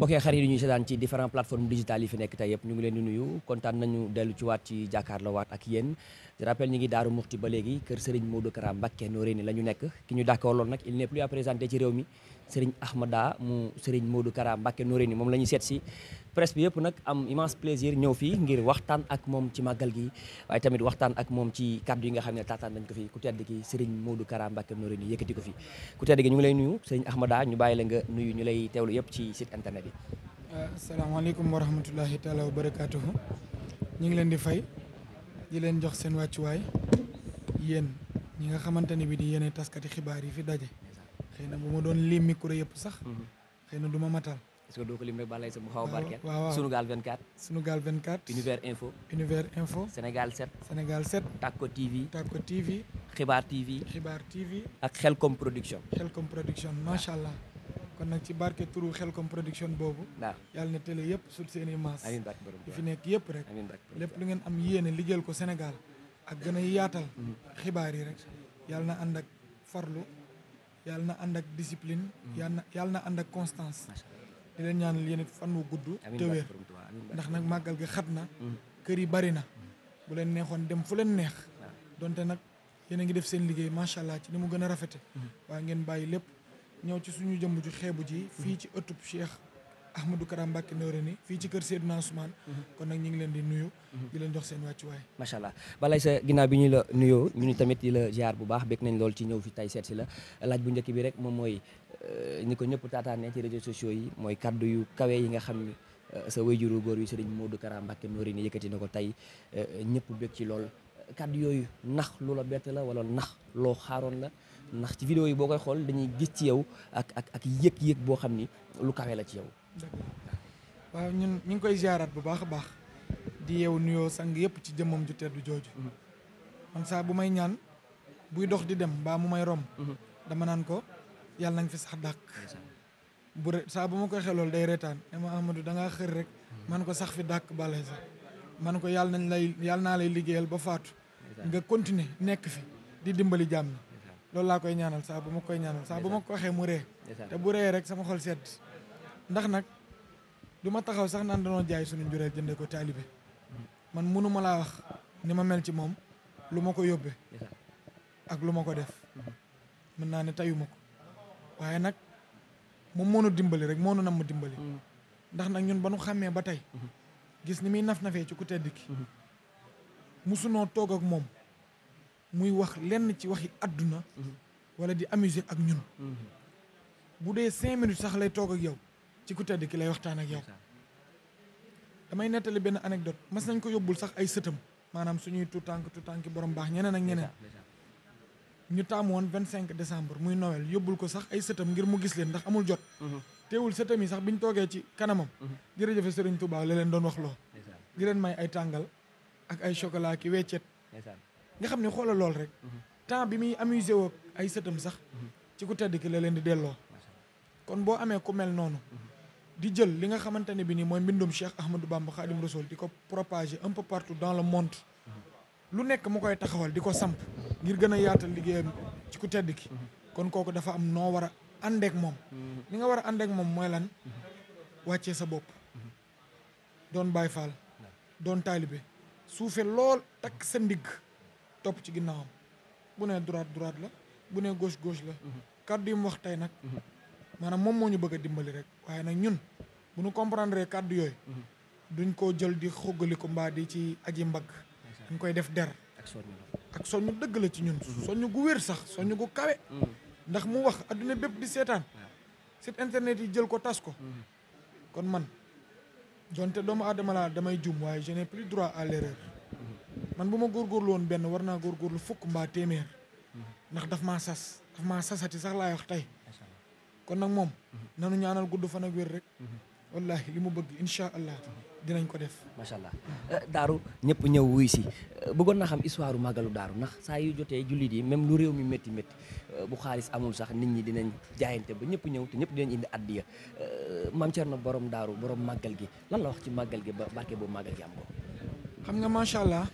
mbokk yi xarit yi ñu seetaan ci différentes plateformes digitales yi fi nekk tey yëpp ñu ngi leen di nuyu kontaan nañu dellu ci waat ci jàkkaarloo waat ak yéen je rappelle ñu ngi Daaru Muxti ba léegi kër Serigne Modou Kara Mbacké Noreyni la ñu nekk ki ñu dàkkooloon nag il n'est plus à présenter ci réew mi Serigne Ahmada mu Serigne Modou Kara Mbacké Noreyni moom la ñu seet si presse bi yëpp nag am immense plaisir ñëw fii ngir waxtaan ak moom ci màggal gi waaye tamit waxtaan ak moom ci kaddu yi nga xam ne taataan nañ ko fi ku tedd ki Serigne Modou Kara Mbacké Noreyni yëkkati ko fi ku tedd gi ñu ngi lay nuyu Serigne Ahmada ñu bàyyi la nga nuyu ñu lay teewlu yëpp ci site internet yi. asalaamaaleykum wa rahmatullahi taala wa barakaatuhu ñu ngi leen di fay di leen jox seen wàccuwaay yéen ñi nga xamante ne bi di yéene taskati xibaar yi fi daje xëy na bu ma doon lim micro yëpp sax xëy na du ma matal. est-ce que doo ko lim rek balay sa mu xaw a barkeel. waaw Sunugal 24. Sunugal 24. Univers Info. Univers Info. Sénégal 7. Sénégal 7. Takko TV. Takko TV. Xibaar TV. Xibaar TV. ak Xelcom Production. Xelcom Production macha allah. kon nag ci barke turu Xelcom Production boobu. waaw yàlla na télé yëpp sut seen i maas. amiin barke borom fi nekk yëpp rek. amiin barke borom lépp lu ngeen am yéene liggéeyal ko Sénégal ak gën a yaatal. xibaar yi rek yàlla na ànd ak farlu yàlla na ànd ak discipline. yàlla na ànd ak constance. di leen ñaanal yéen it fan wu gudd. te wér ndax nag màggal gi xat na. kër yi bari na. bu leen neexoon dem fu leen neex. donte nag yéen a ngi def seen liggéey macha allah ci ni mu gën a rafete waaye ngeen bàyyi lépp. ñëw ci suñu jëmm ju xeebu ji fii ci ëttub Cheikh Ahmadou Kara Mbacké Noreyni fii ci kër Seydina Ousmane kon nag ñu ngi leen di nuyu di leen jox seen wàccuwaay macha allah balay sa ginnaaw bi ñu la nuyoo ñu ni tamit di la ziar bu baax bég nañ lool ci ñëw fi tey seet si la laaj bu njëkk bi rek moom mooy ni ko ñëpp taataanee ci réseaux sociaux yi mooy kaddu yu kawe yi nga xam ni sa wayjuru góor yu Serigne Modou Kara Mbacké Noreyni yëkkati na ko tey ñëpp bég ci lool kaddu yooyu nax lu la bett la wala nax loo xaaroon la ndax ci vidéo yi boo koy xool dañuy gis ci yow ak yëg-yëg boo xam ni lu kawe la ci yow. waaw ñun ñu ngi koy ziaraat bu baax a baax di yeewu nuyoo sang yëpp ci jëmmam ju teddu jooju. man saa bu may ñaan buy dox di dem mbaa mu may romb. dama naan ko yàlla nañ fi sax dàq. saa bu ma koy xelool day reetaan ne ma Amadou da ngaa xër rek. man ko sax fi dàq balay sax man ko yàlla naa lay liggéeyal ba faatu. nga continuer nekk fi di dimbali jàmm ñi loolu laa koy ñaanal saa bu ma koy ñaanal saa bu ma ko waxee mu ree te bu ree rek sama xol sedd ndax nag du ma taxaw sax naan danoo jaay suñu njureel jënde ko taalibe man mënuma laa wax ni ma mel ci moom lu ma ko yóbbee ak lu ma ko def mën naa ne tayuma ko waaye nag moom moo nu dimbali rek moo nu nam ma dimbali ndax nag ñun ba nu xàmmee ba tey gis ni muy naf-nafee ci ku tedd ki musunoo toog ak moom muy wax lenn ci waxi àdduna wala di amuser ak ñun bu dee 5 minutes sax lay toog ak yow ci ku tedd ki lay waxtaan ak yow damay nettali benn anecdote mas nañ ko yóbbul sax ay sëtam maanaam suñuy tuutànki borom baax ñeneen ak ñeneen ñu taamu woon 25 décembre muy Noël yóbbul ko sax ay sëtam ngir mu gis leen ndax amul jot teewul sëtam yi sax biñ toogee ci kanamam jërëjëfe Sëriñ Tuubaa la leen doon wax loo di leen may ay tàngal ak ay chocolat ki weccet nga xam ne xoolal lool rek temps bi muy amusé woo ay sëtam sax ci ku tedd ki la leen di delloo kon boo amee ku mel noonu di jël li nga xamante ne bi nii mooy mbindum Cheikh Ahmadou Bamba Khadim Rassoul di ko propager un peu partout dans le monde lu nekk mu koy taxawal di ko samp ngir gën a yaatal liggéeyam ci ku tedd ki kon kooku dafa am noo war a àndeek moom li nga war a àndeek moom mooy lan wàccee sa bopp doon Baay Faal doon taalibe suufe lool takk sa ndigg topp ci ginnaawam bu nee droite la bu nee gauche la kàddu yi mu wax tey nag maanaam moom moo ñu bëgg a dimbali rek waaye nag ñun bu ñu comprendre kàddu yooyu duñ koo jël di xoggali ko mbaa di ci aji mbagg dañ koy def der ak soññu dëgg la ci ñun soññu gu wér sax soññu gu kawe ndax mu wax adduna bépp di seetaan site internet yi jël ko tas ko kon man donte doomu aadama laa damay jum waaye je n'ai plus droit à l'erreur man bu ma góorgóorlu woon benn war naa góorgóorlu fukk mbaa téeméer ndax daf maa sasati sax laay wax tey kon nag moom nanu ñaanal gudd fan ak wér rek wallahi li mu bëgg incha allah dinañ ko def macha allah daaru ñëpp ñëw wuy si bëggoon naa xam histoire màggalu daaru ndax saa yu jotee jullit yi même lu réew mi métti bu xaalis amul sax nit ñi dinañ jaayante ba ñëpp ñëw te ñëpp dinañ indi addiya Maam Cerno borom daaru borom màggal gi lan la wax ci màggal gi ba barke boobu màggal gi am ko xam nga macha allah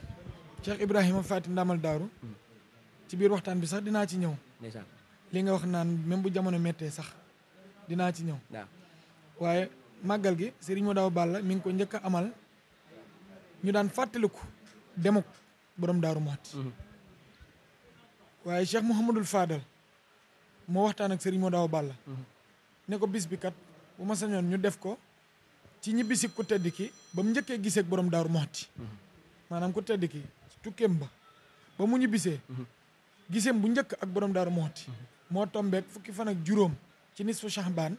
Cheikh Ibrahima Faty Ndamal daaru ci biir waxtaan bi sax dinaa ci ñëw li nga wax naan même bu jamono méttee sax dinaa ci ñëw waaye màggal gi Serigne Modaw Balla mi ngi ko njëkk a amal ñu daan fàttaliku demuk borom Daaru Muxti waaye Cheikh Mouhamadul Fadal moo waxtaan ak Serigne Modaw Balla ne ko bis bi kat bu ma sañoon ñu def ko ci ñibbisi ku tedd ki ba mu njëkkee gisee ak borom Daaru Muxti maanaam ku tedd ki tukkeem ba mu ñibbisee giseem bu njëkk ak borom Daaru Muxti moo tombeek fukki fan ak juróom ci nisfu Shahbaan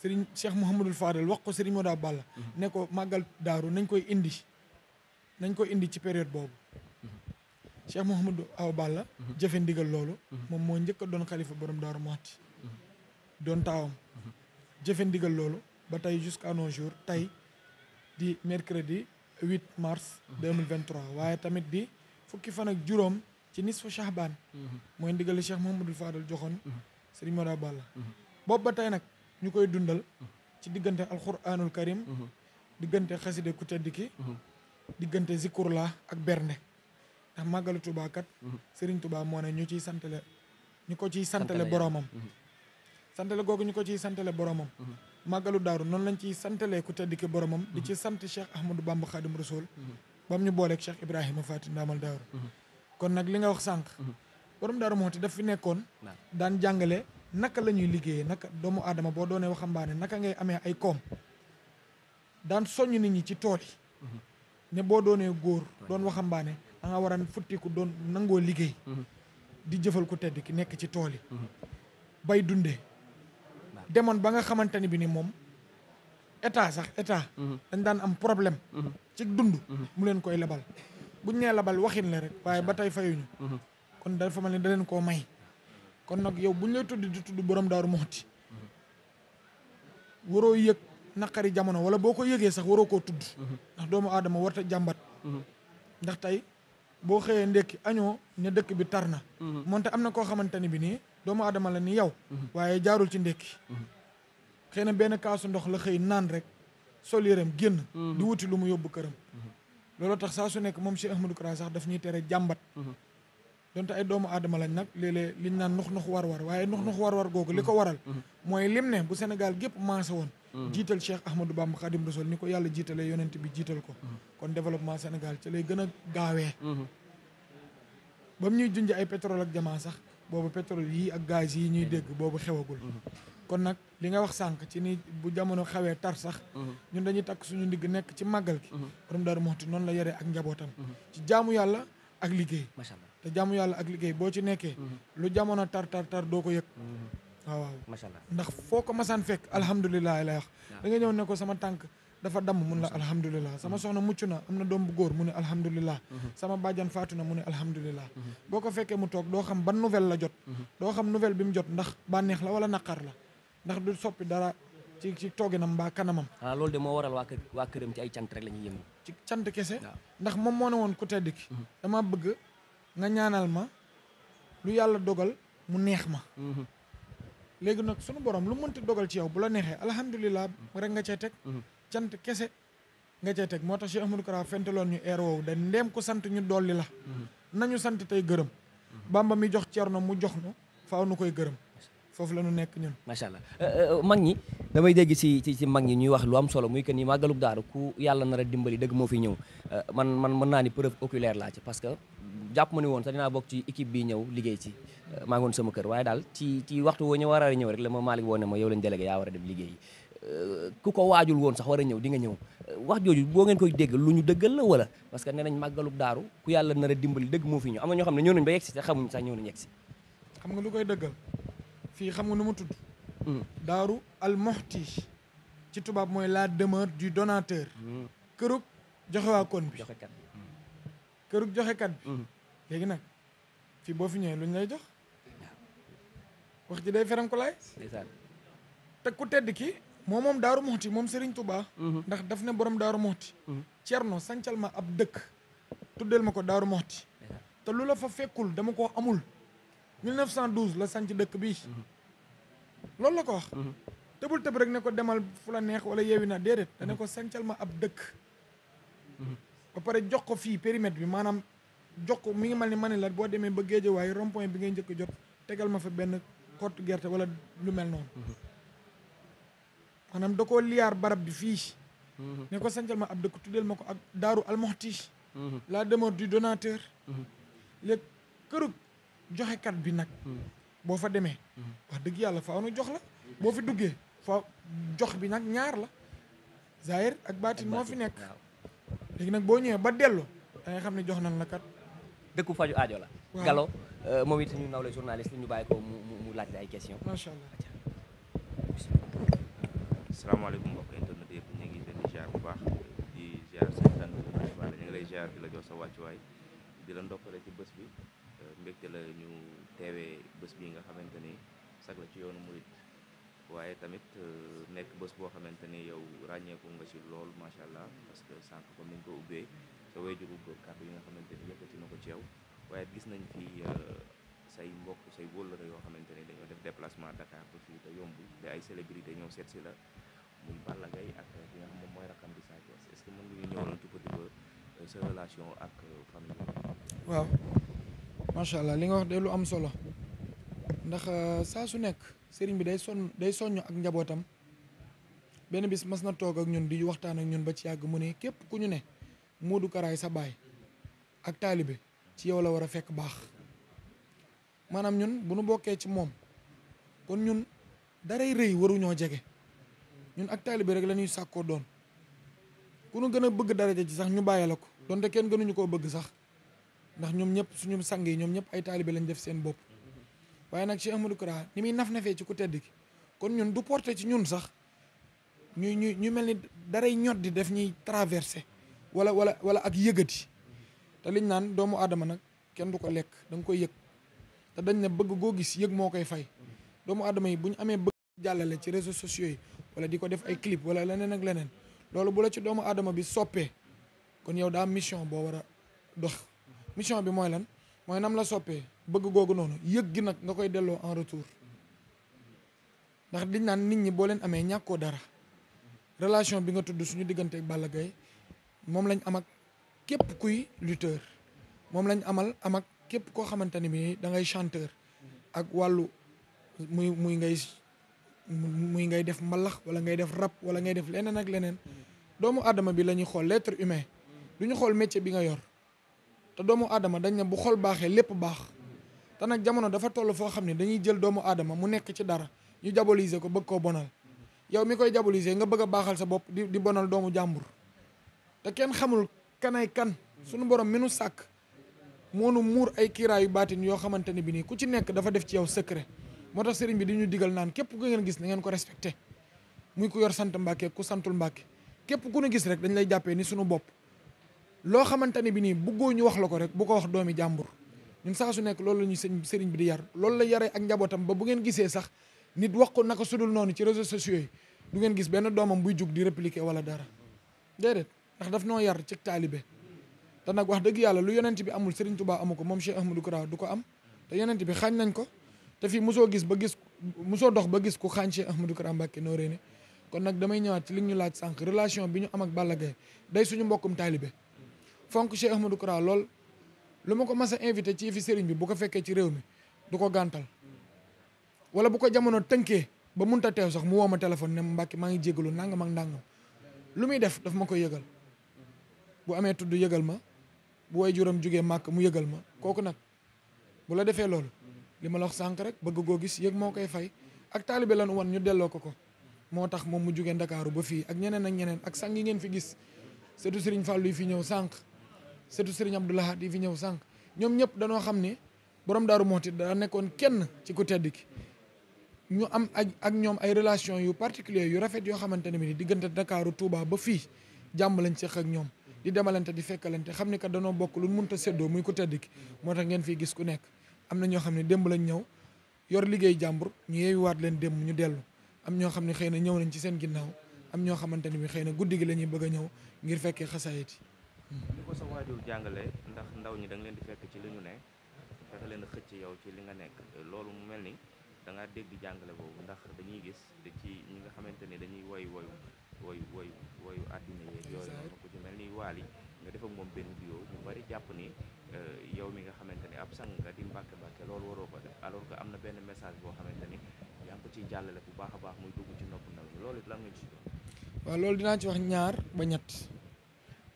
Serigne Cheikh Mouhamadul Fadal wax ko Serigne Modaw Balla ne ko màggal daaru nañ ko indi ci période boobu Cheikh Mouhamadou Awa Balla jëfe ndigal loolu moom moo njëkk a doon xalifa borom Daaru Muxti doon taawam jëfe ndigal loolu ba tey jusqu'à nos jours tey di mercredi 8 mars 2023 waaye tamit di fukki fan ak juróom ci nisfu Shahbaan mooy ndigal li Cheikh Mouhamadul Fadal joxoon Serigne Modaw Balla boobu ba tey nag ñu koy dundal ci diggante alquranul karim diggante xaside ku tedd ki diggante zikurla ak bernde ndax màggalu Tuubaa kat Serigne Touba moo ne ñu ko ciy santale boromam santale googu ñu ko ciy santale boromam màggalu daaru noonu lañ ciy santalee ku tedd ki boromam di ci sant Cheikh Ahmadou Bamba Khadim Rasoul bam ñu booleeg Cheikh Ibrahima Faty Ndamal Daaru kon nag li nga wax sànq borom Daaru Muxti daf fi nekkoon daan jàngale naka la ñuy liggéeyee naka doomu aadama boo doonee waxambaane naka ngay amee ay koom daan soññ nit ñi ci tool yi ne boo doonee góor doon waxambaane da nga war a futtiku doon nangoo liggéey di jëfal ku tedd ki nekk ci tool yi bay dundee demoon ba nga xamante ni bi ni moom état dañ daan am problème ci dund mu leen koy lebal buñ nee lebal waxin la rek waaye ba tey fayuñu kon dafa mel ni da leen koo may kon nag yow buñ lay tudd di tudd borom Daaru Muxti waroo yëg naqari jamono wala boo ko yëgee sax waroo koo tudd ndax doomu aadama warta jàmbat ndax tey boo xëyee ndekki añoo ne dëkk bi tar na moonte am na koo xamante ni bi nii doomu aadama la ni yow waaye jaarul ci ndekki xëy na benn kaasu ndox la xëy naan rek sol yërëm génn di wuti lu mu yóbbu këram loolu tax saa su nekk moom Cheikh Ahmadou Kara sax daf ñuy tere jàmbat donte ay doomu aadama lañ nag léeg-léeg liñ naan nux war-war waaye nux war-war googu li ko waral mooy lim ne bu Sénégal gépp maase woon jiital Cheikh Ahmadou Bamba Khadim Rasoul ni ko yàlla jiitalee yonent bi jiital ko kon développement Sénégal ci lay gën a gaawee ba mu ñuy junj ay pétrole ak jamaa sax boobu pétrole yii ak gaz yi ñuy dégg boobu xewagul kon nag li nga wax sànq ci ni bu jamono xawee tar sax ñun dañuy takk suñu ndigg nekk ci màggal gi borom Daaru Muxti noonu la yore ak njabootam ci jaamu yàlla ak liggéey te jaamu yàlla ak liggéey boo ci nekkee lu jamono tar doo ko yëg waaw macha allah ndax foo ko masaan fekk alhamdulilah lay wax da nga ñëw ne ko sama tànk dafa damm mun la alhamdulilah sama soxna mucc na am na doom bu góor mu ne alhamdulilah sama bàjjan faatu na mu ne alhamdulilah boo ko fekkee mu toog doo xam ban nouvelle la jot doo xam nouvelle bi mu jot ndax bànneex la wala naqar la ndax du soppi dara ci tooginam mbaa kanamam loolu de moo waral waa këram ci ay cant rek la ñuy yëngu ci cant kese ndax moom moo ne woon ku tedd ki dama bëgg nga ñaanal ma lu yàlla dogal mu neex ma léegi nag sunu borom lu mënti dogal ci yow bu la neexee alhamdulilah rek nga cee teg cant kese nga cee teg moo tax Cheikh Ahmadou Kara fentaloon ñu eer woowu da ndeem ko sant ñu dolli la nañu sant tey gërëm Bamba mi jox Cerno mu jox nu faaw nu koy gërëm foofu la ñu nekk ñun macha allah mag ñi damay dégg ci mag ñi ñuy wax lu am solo muy que ni màggalug daaru ku yàlla nar a dimbali dëgg moo fi ñëw man mën naa ni preuve oculaire laa ci parce que jàpp ma ni woon sax dinaa bokk ci équipe bi ñëw liggéey ci maa ngi woon sama kër waaye daal ci waxtu woo ñu war a ñëw rek la ma Malick woo ne ma yow lañ délégué yaa war a dem liggéey ku ko waajul woon sax war a ñëw di nga ñëw wax jooju boo ngeen koy dégg lu ñu dëggal la wala parce que nee nañ màggalug daaru ku yàlla nar a dimbali dëgg moo fi ñëw am na ñoo xam ne ñëw nañ ba yegg si te xamuñ sax ñëw nañ yegg si xam nga lu koy dëggal fii xam nga nu mu tudd Daaru al Muxti ci tubaab mooy la demeure du donateur kërug joxewaakoon bi kërug joxekat bi léegi nag fii boo fi ñëwee lu ñu lay jox wax ji day feram ko laay te ku tedd ki moom Daaru Muxti moom Serigne Touba ndax daf ne borom Daaru Muxti Cerno sancal ma ab dëkk tuddeel ma ko Daaru Muxti te lu la fa fekkul dama ko amul 1912 la sanc dëkk bii loolu la ko wax tëbul tëb rek ne ko demal fu la neex wala yeewi na déedéet dane ko sancal ma ab dëkk ba pare jox ko fii périmètre bi maanaam jox ko mi ngi mel ni ma ne la boo demee ba Géejawaay rond point bi ngay njëkk jot tegal ma fa benn xottu gerte wala lu mel noonu maanaam da koo liyaar barab bi fii ne ko sancal ma ab dëkk tuddeel ma ko ak daaru almoxti la demeure du donateur léegi këru joxekat bi nag boo fa demee wax dëgg yàlla faaw nu jox la boo fi duggee fa jox bi nag ñaar la zahir ak baatin moo fi nekk léegi nag boo ñëwee ba delloo da nga xam ne jox nañ la kat dëkku faju aajo la waaw. Gallo moom it ñu nawle journaliste ñu bàyyi ko mu laaj la ay question macha allah. asalaamaaleykum mbokk internet yëpp ñu ngi leen di ziar bu baax di ziar seen tànn wala ñu ngi lay ziar di la jox sa wàccuwaay di la ndokkale ci bés bi mbégte la ñu teewee bés bi nga xamante ni sag la ci yoonu murit waaye tamit nekk bés boo xamante ni yow ràññeeku nga ci lool macha allah parce que sànq comme ni nga ko ubbee sa wayjuru góor kàddu yi nga xamante ni yëkkati na ko ci yow waaye gis nañ fi say mbokk say wóllëre yoo xamante ni dañoo def déplacement Dakar ba fii te yomb te ay célébrité ñëw seet si la muy Balla Gaye ak ki nga xam moom mooy rakam di Sa Thiès est-ce que mën nga ñu ñëwaloon tuuti ba sa relation ak famille waaw macha allah li nga wax de lu am solo ndax saa su nekk sëriñ bi day soññ ak njabootam benn bis mas na toog ak ñun di waxtaan ak ñun ba ci yàgg mu ne képp ku ñu ne Modou Karaay sa baay ak taalibe ci yow la war a fekk baax maanaam ñun bu nu bokkee ci moom kon ñun daray rëy waruñoo jege ñun ak taalibe rek la ñuy sàkkoo doon ku nu gën a bëgg daraja ci sax ñu bàyyi la ko donte kenn gënuñu koo bëgg sax ndax ñoom ñëpp suñu sang yi ñoom ñëpp ay taalibe lañ def seen bopp waaye nag Cheikh Ahmadou Kara ni muy naf-nafee ci ku tedd ki kon ñun du porté ci ñun sax ñu mel ni daray ñot di def ñuy traversé wala ak yëgati te liñ naan doomu aadama nag kenn du ko lekk da nga koy yëg te dañ ne bëgg goo gis yëg moo koy fay doomu aadama yi bu ñu amee bëgg jàllale ci réseaux sociaux yi wala di ko def ay clip wala leneen ak leneen loolu bu la ci doomu aadama bi soppee kon yow daa mission boo war a dox mission bi mooy lan mooy nam la soppee bëgg googu noonu yëg gi nag nga koy delloo en retour ndax liñ naan nit ñi boo leen amee ñàkkoo dara relation bi nga tudd suñu diggante ak Balla Gaye moom lañ am ak képp kuy lutteur moom lañ am ak képp koo xamante ni bi da ngay chanteur ak wàllu muy ngay def mbalax wala ngay def rap wala ngay def leneen ak leneen doomu aadama bi la ñuy xool l'être humain du ñu xool métier bi nga yor te doomu aadama dañ ne bu xol baaxee lépp baax te nag jamono dafa toll foo xam ne dañuy jël doomu aadama mu nekk ci dara ñu diaboliser ko bëgg koo bonal yow mi koy diaboliser nga bëgg a baaxal sa bopp di bonal doomu jàmbur te kenn xamul kanay kan suñu borom mi nu sàkk moonu muur ay kiiraayu baatin yoo xamante ne bi nii ku ci nekk dafa def ci yow secret moo tax sëriñ bi di ñu digal naan képp ku ngeen gis na ngeen ko respecté muy ku yor sant Mbàkke ku santul Mbàkke képp ku ñu gis rek dañ lay jàppee ni suñu bopp loo xamante ne bi nii bëggoo ñu wax la ko rek bu ko wax doomi jàmbur ñun saa su nekk loolu la ñuy sëriñ bi di yar loolu la yaree ak njabootam ba bu ngeen gisee sax nit wax ko naka sudul noonu ci réseaux sociaux yi du ngeen gis benn doomam buy jug di répliquer wala dara déedéet ndax daf noo yar ci taalibe te nag wax dëgg yàlla lu yonent bi amul Serigne Touba amu ko moom Cheikh Ahmadou Kara du ko am te yonent bi xaañ nañ ko te fii mosoo dox ba gis ku xaañ Cheikh Ahmadou Kara Mbacké Noreyni kon nag damay ñëwaat ci li ñu laaj sànq relation bi ñu am ak Balla Gaye day suñu mbokkum taalibe fonk Cheikh Ahmadou Kara lool lu ma ko mas a invité ci fi Serigne bi bu ko fekkee ci réew mi du ko gàntal wala bu ko jamono tënkee ba munta teew sax mu woo ma téléphone ne Mbacké maa ngi jégalu nangam ak nangam lu muy def daf ma koy yëgal bu amee tudd yëgal ma bu way juróom jógee màkk mu yëgal ma kooku nag bu la defee loolu li ma la wax sànq rek bëgg goo gis yëg moo koy fay ak taalibe lan wan ñu delloo ko moo tax moom mu jógee Ndakaaru ba fii ak ñeneen ak sang yi ngeen fi gis surtout Serigne Fallou yi fi ñëw sànq surtout Serigne Abdou Lahad yi fi ñëw sànq ñoom ñëpp danoo xam ne borom Daaru Muxti daa nekkoon kenn ci ku tedd ki ñu am ak ñoom ay relation yu particulier yu rafet yoo xamante ne bi diggante Ndakaaru Touba ba fii jàmm lañ seq ak ñoom di demalante di fekkalante xam ni que danoo bokk lu mënta séddoo muy ko tedd ki moo tax ngeen fii gis ku nekk am na ñoo xam ne démb lañ ñëw yor liggéey jàmbur ñu yeewuwaat leen démb ñu dellu am ñoo xam ne xëy na ñëw nañ ci seen ginnaaw am ñoo xamante ne bi xëy na guddi gi la ñuy bëgg a ñëw ngir fekkee xasaayit yi li ko sa waajur jàngale ndax ndaw ñi da nga leen di fekk ci li ñu ne fexe leen a xëcc yow ci li nga nekk loolu mu mel ni da ngaa dégg jàngale boobu ndax dañuy gis da ci ñi nga xamante ne dañuy woyu àddina yeeg yooyu noonu ku ci mel ni Waly nga def ak moom benn bio ñu bari jàpp ni yow mi nga xamante ni ab sang nga di mbàkke loolu waroo ko def alors que am na benn message boo xamante ni yaa ngi ko ciy jàllale bu baax a baax muy dugg ci nopp ndaw ñi loolu it lan nga ci doon. waaw loolu dinaa ci wax ñaar ba ñett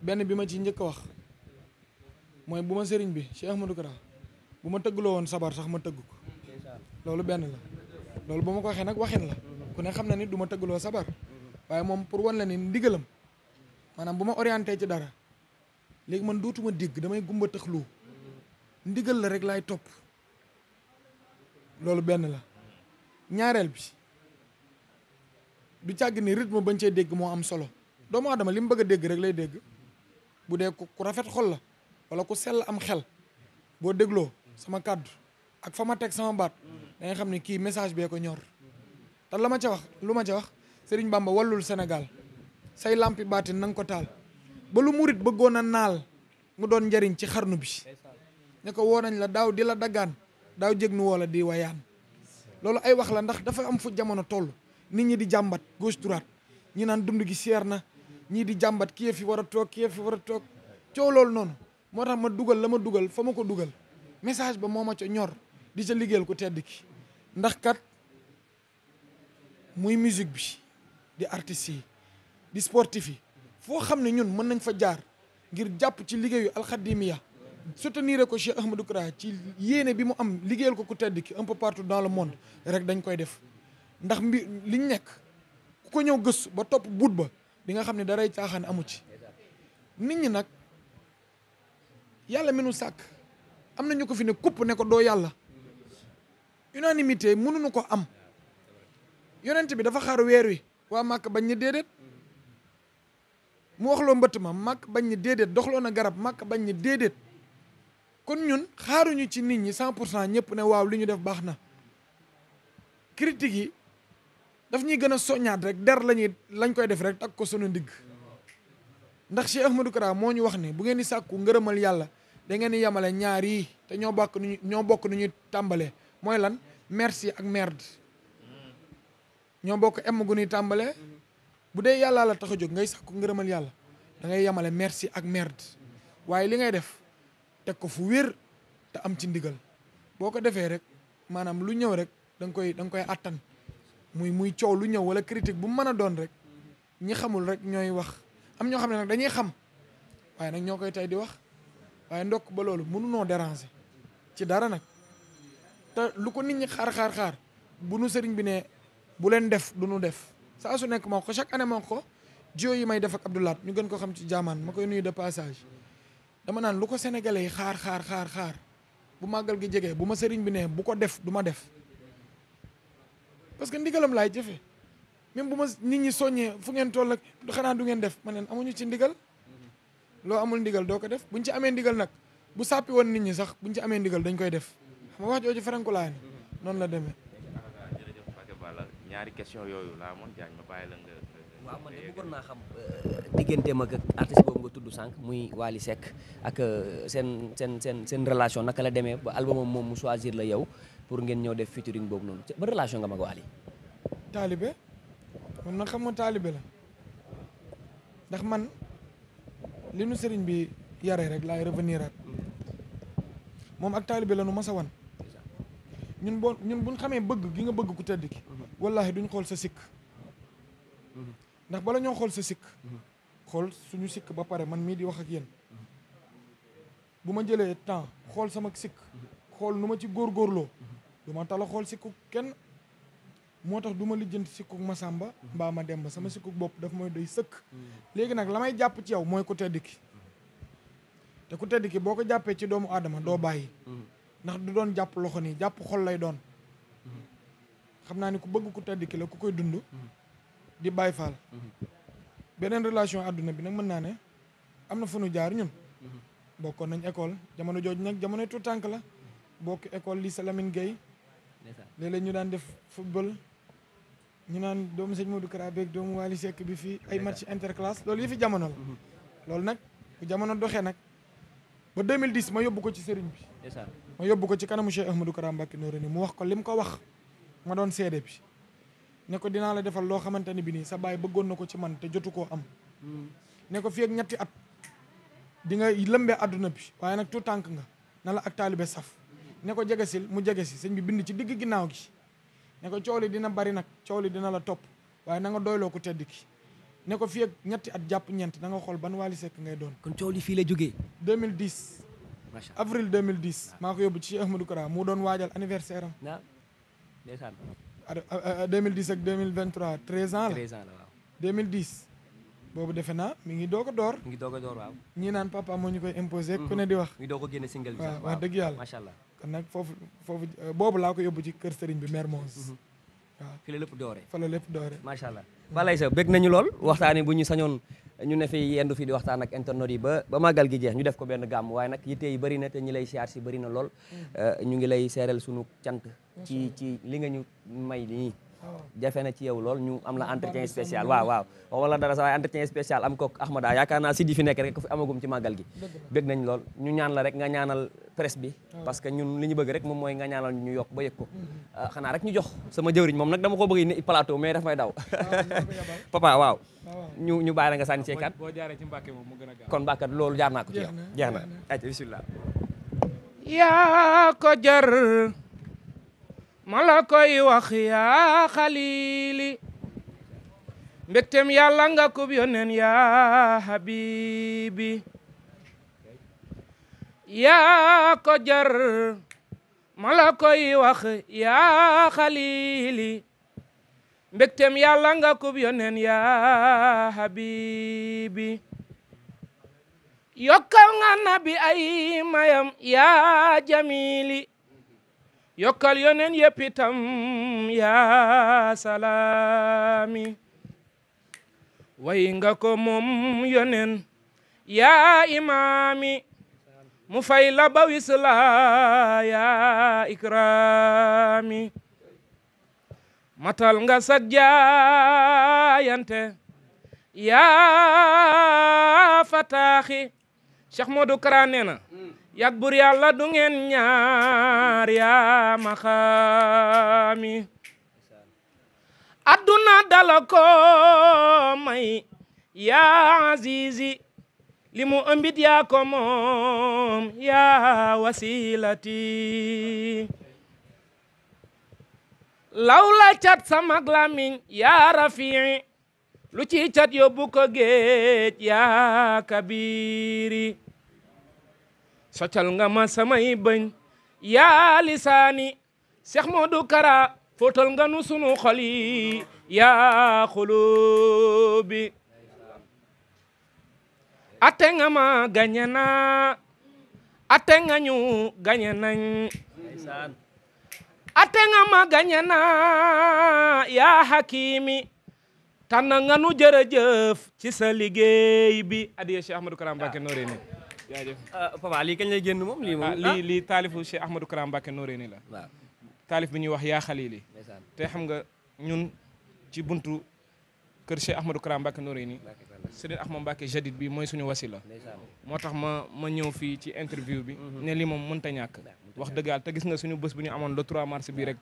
benn bi ma ci njëkk a wax mooy bu ma sëriñ bi Cheikh Ahmadou Kara bu ma tëggloo woon sabar sax ma tëgg ko loolu benn la loolu ba ma ko waxee nag waxin la ku ne xam na ni du ma tëggloo sabar waaye moom pour wan la ni ndigalam maanaam bu ma orienté ci dara léegi man dootuma dégg damay gumba tëxlu ndigal la rek laay topp loolu benn la ñaareel bi du càgg ni rythme bañ cee dégg moo am solo doomu adama li mu bëgg a dégg rek lay dégg bu dee ku rafet xol la wala ku sell am xel boo dégloo sama kàddu ak fa ma teg sama baat da nga xam ne kii message bee ko ñor te la ma ca wax lu ma ca wax Serigne Bamba wallul Sénégal say lampi baatin na nga ko taal ba lu murit bëggoon a naal mu doon njariñ ci xarnu bi ne ko woo nañ la daaw di la daggaan daaw jég nu woo la di wayaan loolu ay wax la ndax dafa am fu jamono toll nit ñi di jàmbat gauche droite ñi naan dund gi seer na ñii di jàmbat kii fi war a toog kii fi war a toog coow loolu noonu moo tax ma dugal la ma dugal fa ma ko dugal message ba moo ma ca ñor di ca liggéeyal ko tedd ki ndax kat muy musique bi di artistes yi di sportif yi foo xam ne ñun mën nañ fa jaar ngir jàpp ci liggéeyu alxadimiya soutenir ko Cheikh Ahmadou Kara ci yéene bi mu am liggéeyal ko ku tedd ki un peu partout dans le monde rek dañ koy def ndax liñ nekk ku ko ñëw gëstu ba topp buut ba di nga xam ne daray caaxaan amu ci nit ñi nag yàlla mi nu sàkk am na ñu ko fi ne kupp ne ko doo yàlla unanimité mënuñu ko am yonent bi dafa xaar weer wi waa màkk bañ ñi déedéet mu waxloo mbëtt ma màkk bañ ñi déedéet doxloo na garab màkk bañ ñi déedéet kon ñun xaaruñu ci nit ñi 100% ñëpp ne waaw li ñu def baax na critique yi daf ñuy gën a soññaat rek der lañ koy def rek takk ko sunu ndigg ndax Cheikh Ahmadou Kara moo ñu wax ne bu ngeen di sàkku ngërëmal yàlla da ngeen di yemale ñaar yi te ñoo bokk nu ñuy tàmbalee mooy lan merci ak merde ñoo bokk em gu ñuy tàmbalee bu dee yàllaa la tax a jóg ngay sàkku ngërëmal yàlla da ngay yemale merci ak merde waaye li ngay def teg ko fu wér te am ci ndigal boo ko defee rek maanaam lu ñëw rek da nga koy attan muy coow lu ñëw wala critique bu mu mën a doon rek ñi xamul rek ñooy wax am ñoo xam ne nag dañuy xam waaye nag ñoo koy tey di wax waaye ndokk ba loolu mënunoo déranger ci dara nag te lu ko nit ñi xaar bu nu sëriñ bi ne bu leen def du nu def saa su nekk moo ko chaque année moo ko jiw yi may def ak Abdoulaat ñu gën ko xam ci jaamaan ma koy nuyu de passage dama naan lu ko sénégalais yi xaar bu màggal gi jegee bu ma sëriñ bi ne bu ko def du ma def parce que ndigalam laay jëfee même bu ma nit ñi soññee fu ngeen toll ak xanaa du ngeen def ma neen amuñu ci ndigal loo amul ndigal doo ko def buñ ci amee ndigal nag bu sàppi woon nit ñi sax buñ ci amee ndigal dañ koy def xam nga wax jooju farankulaa ni noonu la demee. jërëjëf Mbacke Balla ñaari question yooyu laa moon jaañ ma bàyyi la nga. waaw man de bëggoon naa xam digganteem ak artiste boobu nga tudd sànq muy Wally Seck ak seen relation naka la demee ba album moom mu choisir la yow pour ngeen ñëw def featuring boobu noonu ba relation nga mag Wally. taalibe man nag xam nga taalibe la ndax man li nu sëriñ bi yaree rek laay revenir at moom ak taalibe la nu mas a wan ñun buñ xamee bëgg gi nga bëgg ku tedd ki wallaahi duñ xool sa sikk ndax bala ñoo xool sa sikk xool suñu sikk ba pare man mii di wax ak yéen bu ma jëlee temps xool sama sikk xool nu ma ci góorgóorloo du ma tala xool sikku kenn moo tax du ma lijjanti sikkuk Masamba mbaa ma Demba sama sikkuk bopp daf mooy doy sëkk léegi nag la may jàpp ci yow mooy ku tedd ki te ku tedd ki boo ko jàppee ci doomu aadama doo bàyyi ndax du doon jàpp loxo nii jàpp xol lay doon xam naa ni ku bëgg ku tedd ki la ku koy dund di bàyyi faal beneen relation àdduna bi nag mën naa ne am na fu nu jaar ñun bokkoon nañ école jamono jooju nag jamono tout tànk la bokk école lycée Lamine Gueye léeg-léeg ñu daan def football ñu naan doomu sëñ Modou Kara beeg doomu Wally Seck bi fii ay match interclasse loolu yi fi jamono la loolu nag bu jamono doxee nag ba 2010 ma yóbbu ko ci sëriñ bi ma yóbbu ko ci kanamu Cheikh Ahmadou Kara Mbacké Noreyni mu wax ko lim ko wax ma doon seede bi ne ko dinaa la defal loo xamante ni bi nii sa baay bëggoon na ko ci man te jotu koo am ne ko fii ak ñetti at di nga lëmbee adduna bi waaye nag tout tànk nga na la ak taalibe saf ne ko jegesil mu jege si sëñ bi bind ci digg ginnaaw gi ne ko coow li dina bari nag coow li dina la topp waaye na nga doyloo ko tedd ki ne ko fii ak ñetti at jàpp ñeent da nga xool ban Wally Seck ngay doon. kon coow li fii la jógee. 2010. macha allah avril 2010. maa ko yóbbu ci Cheikh Ahmadou Kara mu doon waajal anniversaire am. waaw ndeysaan. 2010 ak 2023 13 ans la. 13 ans la waaw. 2010 boobu defe naa mi ngi doog a door. mi ngi doog a door waaw. ñii naan papa moo ñu koy imposé ku ne di wax. mi ngi doog a génne single bi. waaw wax dëgg yàlla macha allah. kon nag foofu boobu laa ko yóbbu ci kër Serigne bi Mermoz. waaw fi la lépp dooree. fa la lépp dooree. macha allah. balay sa bëgg nañu lool waxtaani bu ñu sañoon ñu ne fi yendu fi di waxtaan ak internet yi ba màggal gi jeex ñu def ko benn gàmm waaye nag yitte yi bëri na te ñi lay siyaar si bëri na lool ñu ngi lay seeral sunu cant ci li nga ñu may nii jafe na ci yow lool ñu am la entretien spécial waaw wala dara sa waaye entretien spécial am kook Ahmada yaakaar naa si di fi nekk rek ko fi amagum ci màggal gi bëgg nañ lool ñu ñaan la rek nga ñaanal presse bi parce que ñun li ñu bëgg rek moom mooy nga ñaanal ñu yokk ba yëg ko xanaa rek ñu jox sama jëwriñ moom nag dama ko bëgg ni plateau mais daf may daw papa waaw ñu bàyyi la nga sànni seekat boo jaaree ci Mbàkke moom mu gën a gaaw kon Mbàkke loolu jaar naa ko ci yow jeex na ayca bismillah yaa ko jar ma la koy wax yaa xalili mbégtem yàlla nga kub yónneen yaa habibi yaa ko jar ma la koy wax yaa xalili mbégtem yàlla nga kub yónneen yaa habibi yokkal nga nabi ay mayam yaa jamili yokkal yónneen yépp itam yaa salaami way nga ko moom yónneen yaa imaami mu fay la ba wisla yaa ikraami matal nga sag jaayante yaa fataaxi Cheikh Modou Kara nee na yàgg bur yàlla du ngeen ñaar yaa maxaami adduna dala ko may yaa azizi li mu ëmbit yaa ko moom yaa wasilati lawla cat samag lamiñ yaa rafii lu ci cat yóbbu ko géej yaa kabiri soccal nga ma samay bëñ yaa lisaani Cheikh Modou Kara fóotal nga nu sunu xol yi yaa xulubi ate nga ma gañe na ate nga ñu gañe nañ ate nga ma gañe na yaa hakimi tànn nga nu jërëjëf ci sa liggéey bi adiya Cheikh Ahmadou Kara Mbacké Noreyni jaajëf papa lii kañ lay génn moom lii moom lii taalifu Cheikh Ahmadou Kara Mbacké Noreyni la waaw taalif bi ñuy wax yaa xalili te xam nga ñun ci buntu kër Cheikh Ahmadou Kara Mbacké Noreyni Serigne Ahmadou Mbacké Jadid bi mooy suñu wasila moo tax ma ñëw fii ci interview bi ne lii moom mënta ñàkk wax dëgg yàlla te gis nga suñu bés bu ñu amoon le 3 mars bii rek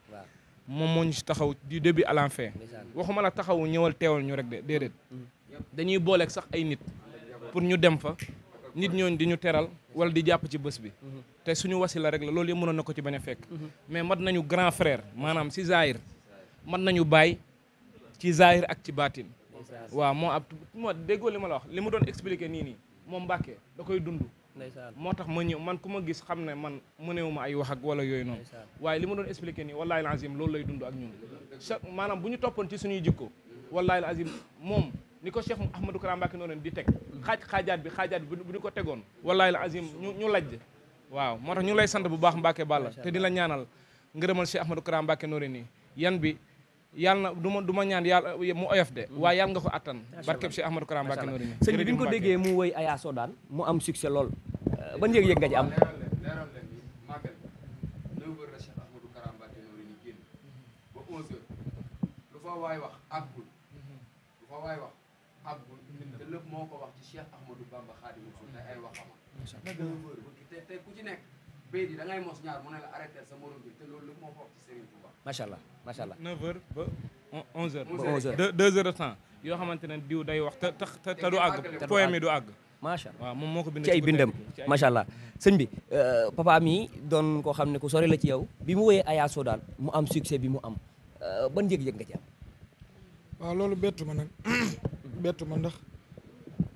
moom moo ñu si taxaw du début à la fin waxuma la taxawu ñëwal teewal ñu rek de déedéet dañuy booleeg sax ay nit pour ñu dem fa nit ñooñu di ñu teral wala di jàpp ci bés bi te suñu wasila rek la loolu yëpp mënoon na ko ci bañ a fekk mais mat nañu grand frère maanaam si zahir mat nañu baay ci zahir ak ci baatin waaw moo déggoo li ma la wax li mu doon expliqué nii moom Mbàkke da koy dund moo tax ma ñëw man ku ma gis xam ne man mënewu ma ay wax ak wala yooyu noonu waaye li ma doon expliqué nii wallahi alazim loolu lay dund ak ñun maanaam bu ñu toppoon ci suñuy jikko wallahi alazim moom ni ko Cheikh Ahmadou Kara Mbacké noonu di teg xaajaat bi bu ñu ko tegoon wallahi alazim ñu lajj waaw moo tax ñu lay sant bu baax Mbacké Balla te di la ñaanal ngërëmal Cheikh Ahmadou Kara Mbacké noonu nii yan bi yàlla na du ma ñaan yàlla mu oyof de waaye yàlla nga ko attan barkeb Cheikh Ahmadou Kara Mbacké noonu nii sëñ bi ñu ko déggee mu woy Aya Sodane mu am succès lool ban yëg-yëg nga ci am leeral leen ni màggal 9h la Cheikh Ahmadou Kara Mbacké Noreyni génn ba 11h lu fa waay wax àggul te lépp moo ko wax ci Cheikh Ahmadou Bamba Khadimou Rassoul te ay waxama 9h te ku ci nekk béy di da ngay mos ñaar mu ne la arrêté sa morom bi te loolu lépp moo ko wax ci Serigne Touba macha allah 9h ba 11h ba 11h 2 heures de temps yoo xamante ne diw day wax te du àgg poème yi du àgg macha allah waaw moom moo ko bind ci ay bindam macha allah sëñ bi papa mi doon koo xam ne ku sori la ci yow bi mu woyee Aya Soodaan mu am succès bi mu am ban yëg-yëg nga ci am. waaw loolu bettu ma nag bettu ma ndax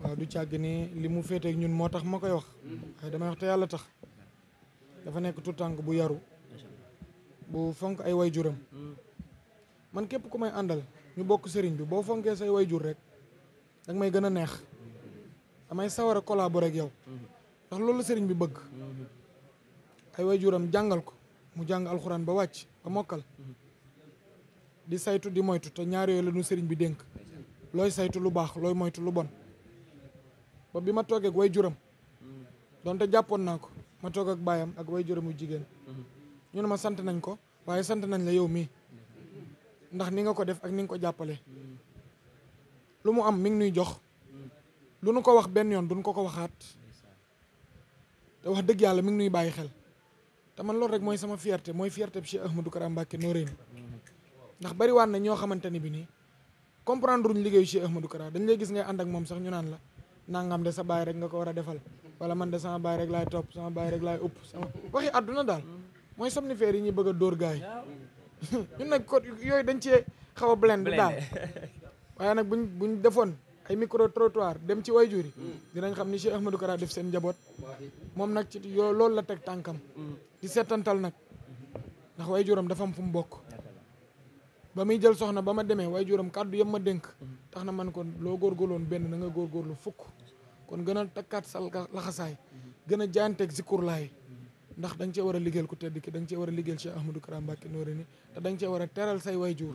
waaw du càgg ni li mu féeteeg ñun moo tax ma koy wax waaye damay wax te yàlla tax dafa nekk tout tànk bu yaru bu fonk ay wayjuram man képp ku may àndal ñu bokk sëriñ bi boo fonkee say wayjur rek danga may gën a neex damay sawar a collaborer ak yow ndax loolu sëriñ bi bëgg ay wayjuram jàngal ko mu jàng alxuraan ba wàcc ba mokkal di saytu di moytu te ñaar yooyu la ñu sëriñ bi dénk looy saytu lu baax looy moytu lu bon ba bi ma toogee ak wayjuram donte jàppoon naa ko ma toog ak baayam ak wayjuram yu jigéen ñu ne ma sant nañ ko waaye sant nañ la yow mii ndax ni nga ko def ak ni nga ko jàppale lu mu am mi ngi nuy jox lu nu ko wax benn yoon duñ ko ko waxaat te wax dëgg yàlla mi ngi nuy bàyyi xel te man loolu rek mooy sama fierté mooy fierté bi Cheikh Ahmadou Kara Mbacké Noreyni ndax bari waan na ñoo xamante ni bi nii comprendre uñ liggéeyu Cheikh Ahmadou Kara dañ lay gis ngay ànd ak moom sax ñu naan la nangam de sa baay rek nga ko war a defal wala man de sama baay rek laay topp sama baay rek laay upp sama waxi àdduna daal mooy somnifère yi ñuy bëgg a dóor gaay ñun nag ko yooyu dañ cee xaw a blend daal waaye nag buñ defoon ay micro trottoir dem ci wayjur yi dinañ xam ni Cheikh Ahmadou Kara def seen njaboot moom nag ci yoo loolu la teg tànkam di seetantal nag ndax wayjuram dafa am fu mu bokk ba muy jël soxna ba ma demee wayjuram kàddu yëpp ma dénk tax na man kon loo góorgóorloon benn na nga góorgóorlu fukk kon gën a takkaat sal laxasaay gën a jaanteeg zikurlaay ndax da nga cee war a liggéeyal ku tedd ki da nga cee war a liggéeyal Cheikh Ahmadou Kara Mbacké Noreyni te da nga cee war a teral say wayjur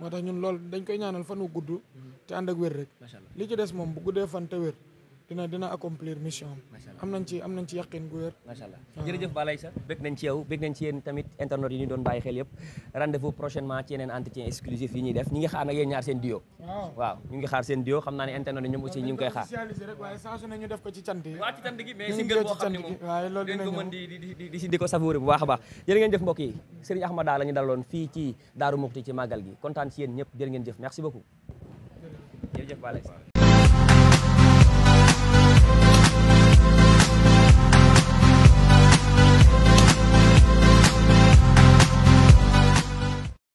moo tax ñun loolu dañ koy ñaanal fan wu gudd te ànd ak wér rek li ci des moom bu guddee fan te wér dina accomplir mission am nañ ci yaqin gu wér macha allah jërëjëf Balay sa bëgg nañ ci yow bëgg nañ ci yéen tamit internet yi ñu doon bàyyi xel yëpp rendez-vous prochainement ci yeneen entretien exclusif yi ñuy def ñi ngi xaar nag yéen ñaar seen duo waaw ñu ngi xaar seen duo xam naa ne internet yi ñoom aussi ñu ngi koy xaar rek waaye saa su ne ñu def ko ci cant yi waaw ci cant gi mais single boo xam ne moom waaye loolu leen dina ko ñëw mën di ko savourer bu baax a baax jërë ngeen jëf mbokk yi Serigne Ahmada la ñu daloon fii ci Daaru Muxti ci màggal gi kontaan ci yéen ñëpp jërë ngeen jëf merci beaucoup jërëjëf Balay